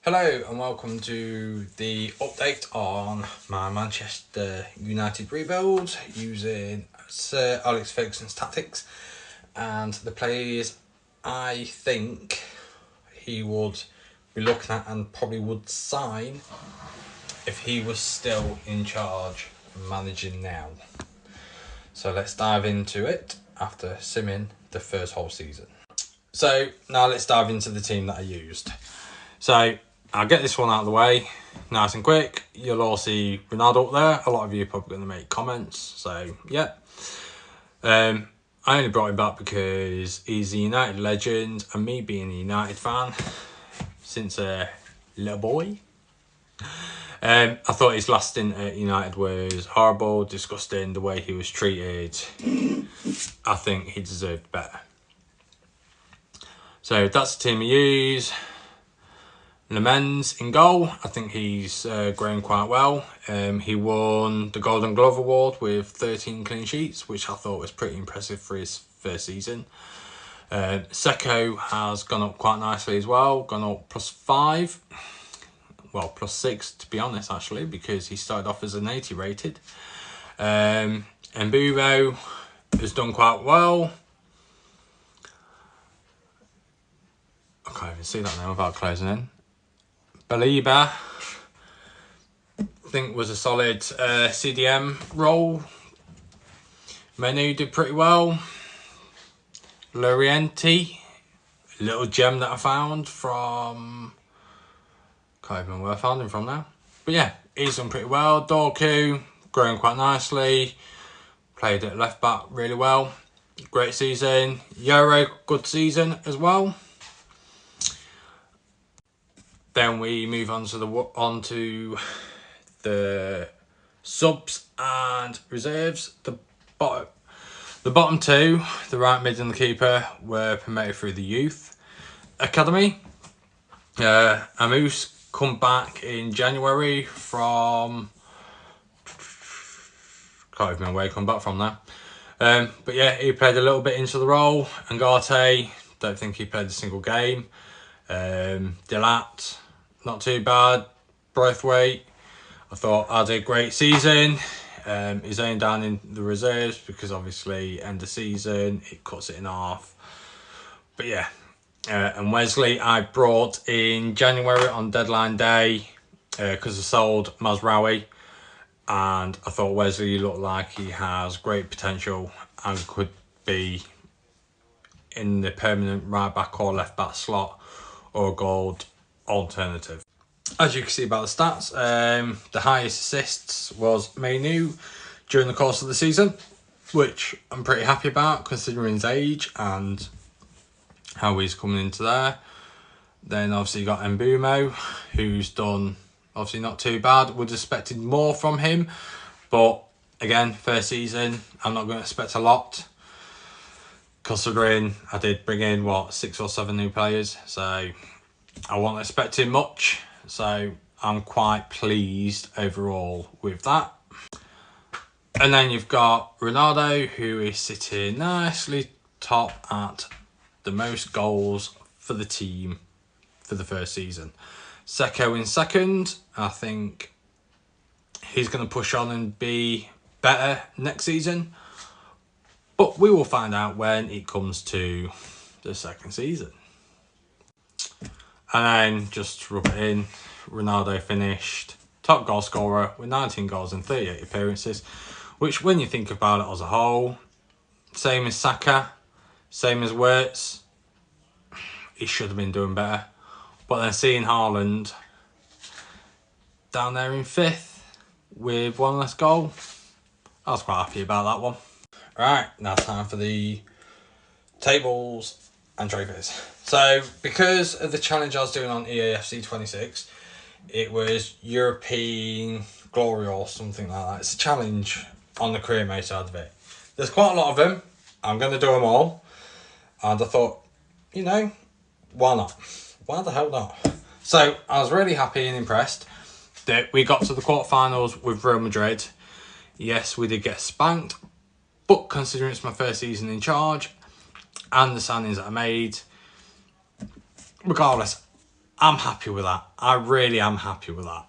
Hello and welcome to the update on my Manchester United rebuild using Sir Alex Ferguson's tactics and the players I think he would be looking at and probably would sign if he was still in charge and managing now. So let's dive into it after simming the first whole season. So now let's dive into the team that I used. So I'll get this one out of the way, nice and quick. You'll all see Ronaldo up there. A lot of you are probably going to make comments. So, yeah. I only brought him back because he's a United legend. And me being a United fan since a little boy. I thought his last stint at United was horrible, disgusting, the way he was treated. I think he deserved better. So, that's the team I use. Lemens in goal, I think he's grown quite well. He won the Golden Glove Award with 13 clean sheets, which I thought was pretty impressive for his first season. Seco has gone up quite nicely as well, gone up +5. Well, +6 to be honest, actually, because he started off as an 80 rated. Mbumo has done quite well. I can't even see that now without closing in. Baliba, I think, was a solid CDM role. Man Utd did pretty well. Lorienti, a little gem that I found from... can't even remember where I found him from now. But yeah, he's done pretty well. Dorku, growing quite nicely. Played at left back really well. Great season. Euro, good season as well. Then we move on to the subs and reserves. The bottom two, the right mid and the keeper, were promoted through the youth academy. Amus come back in January from... can't even remember where he come back from now. But yeah, he played a little bit into the role. Ngate, don't think he played a single game. Delat, not too bad. Braithwaite, I thought had a great season. He's only down in the reserves because obviously end of season, it cuts it in half. But yeah, and Wesley I brought in January on deadline day because I sold Mazraoui. And I thought Wesley looked like he has great potential and could be in the permanent right back or left back slot or a gold alternative. As you can see about the stats, the highest assists was Man Utd during the course of the season, which I'm pretty happy about considering his age and how he's coming into there. Then obviously you got Mbumo, who's done obviously not too bad. Would have expected more from him, but again, first season, I'm not going to expect a lot, considering I did bring in, 6 or 7 new players, so I wasn't expecting much, so I'm quite pleased overall with that. And then you've got Ronaldo, who is sitting nicely top at the most goals for the team for the first season. Seco in second. I think he's going to push on and be better next season, but we will find out when it comes to the second season. And then just to rub it in, Ronaldo finished top goal scorer with 19 goals and 38 appearances, which when you think about it as a whole, same as Saka, same as Wirtz, he should have been doing better. But then seeing Haaland down there in 5th with 1 less goal, I was quite happy about that one. Right, now time for the tables and trophies. So, because of the challenge I was doing on EAFC 26, it was European Glory or something like that. It's a challenge on the career mode side of it. There's quite a lot of them. I'm going to do them all. And I thought, why not? Why the hell not? So, I was really happy and impressed that we got to the quarterfinals with Real Madrid. Yes, we did get spanked, but considering it's my first season in charge and the signings that I made, regardless, I'm happy with that. I really am happy with that.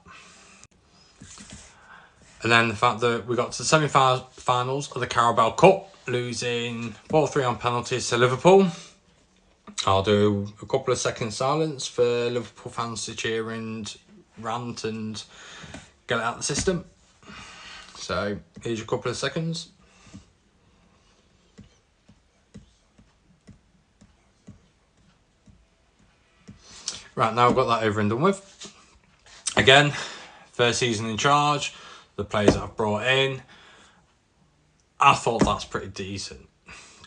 And then the fact that we got to the semi-finals of the Carabao Cup, losing 4-3 on penalties to Liverpool. I'll do a couple of seconds silence for Liverpool fans to cheer and rant and get it out of the system. So here's a couple of seconds. Right, now I've got that over and done with. Again, first season in charge, the players that I've brought in, I thought that's pretty decent,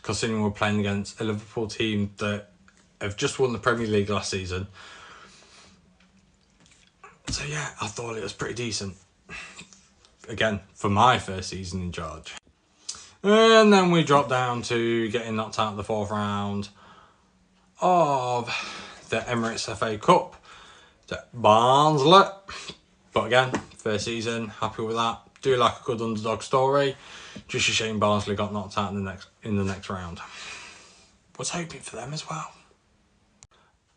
considering we're playing against a Liverpool team that have just won the Premier League last season. So yeah, I thought it was pretty decent. Again, for my first season in charge. And then we dropped down to getting knocked out of the 4th round of the Emirates FA Cup to Barnsley. But again, first season, happy with that. Do like a good underdog story. Just a shame Barnsley got knocked out in the next round. Was hoping for them as well.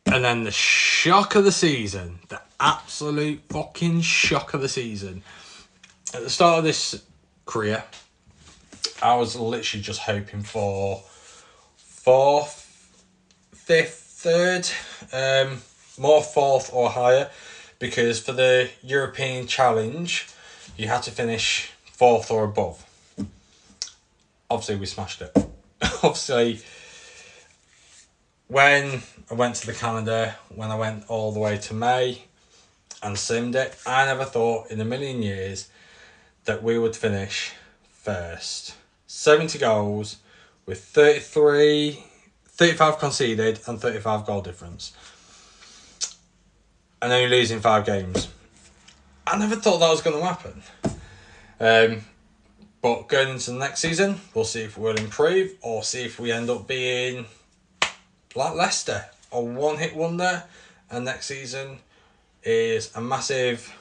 And then the shock of the season, the absolute fucking shock of the season. At the start of this career, I was literally just hoping for 4th, 5th, 3rd, more 4th or higher, because for the European Challenge, you had to finish 4th or above. Obviously, we smashed it. Obviously, when I went to the calendar, when I went all the way to May and simmed it, I never thought in a million years that we would finish first. 70 goals with 35 conceded and 35 goal difference. And only losing 5 games. I never thought that was going to happen. But going into the next season, we'll see if we'll improve or see if we end up being like Leicester, a one-hit wonder. And next season is a massive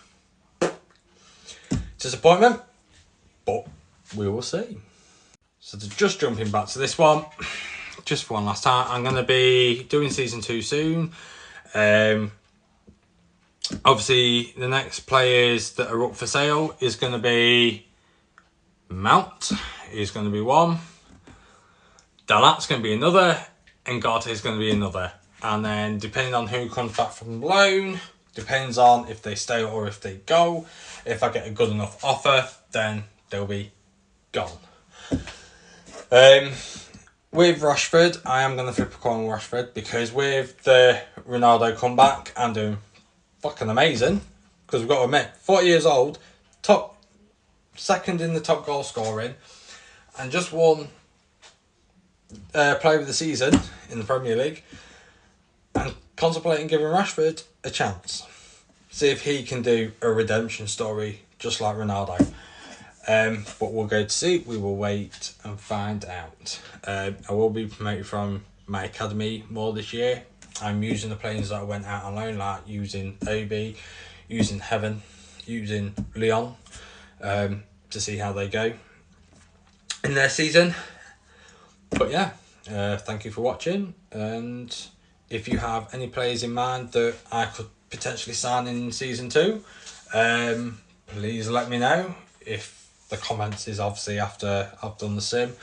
disappointment. But we will see. So just jumping back to this one, just for one last time, I'm going to be doing season 2 soon. Obviously, the next players that are up for sale is going to be Mount is going to be one, Dalat's going to be another, and Garte is going to be another. And then depending on who comes back from loan, depends on if they stay or if they go. If I get a good enough offer, then they'll be gone. With Rashford, I am going to flip a coin with Rashford, because with the Ronaldo comeback, I'm doing fucking amazing. Because we've got to admit, 40 years old, second in the top goal scoring, and just won Player of the Season in the Premier League, and contemplating giving Rashford a chance. See if he can do a redemption story just like Ronaldo. But we'll go to see. We will wait and find out. I will be promoted from my academy more this year. I'm using the players that I went out on loan, like using Obi, using Heaven, using Leon, to see how they go in their season. But yeah, thank you for watching. And if you have any players in mind that I could potentially sign in season 2, please let me know. If the comments is obviously after I've done the sim,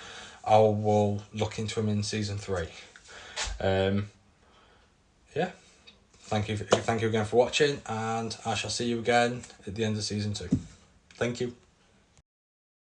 I will look into them in season 3. Yeah, thank you again for watching, and I shall see you again at the end of season 2. Thank you.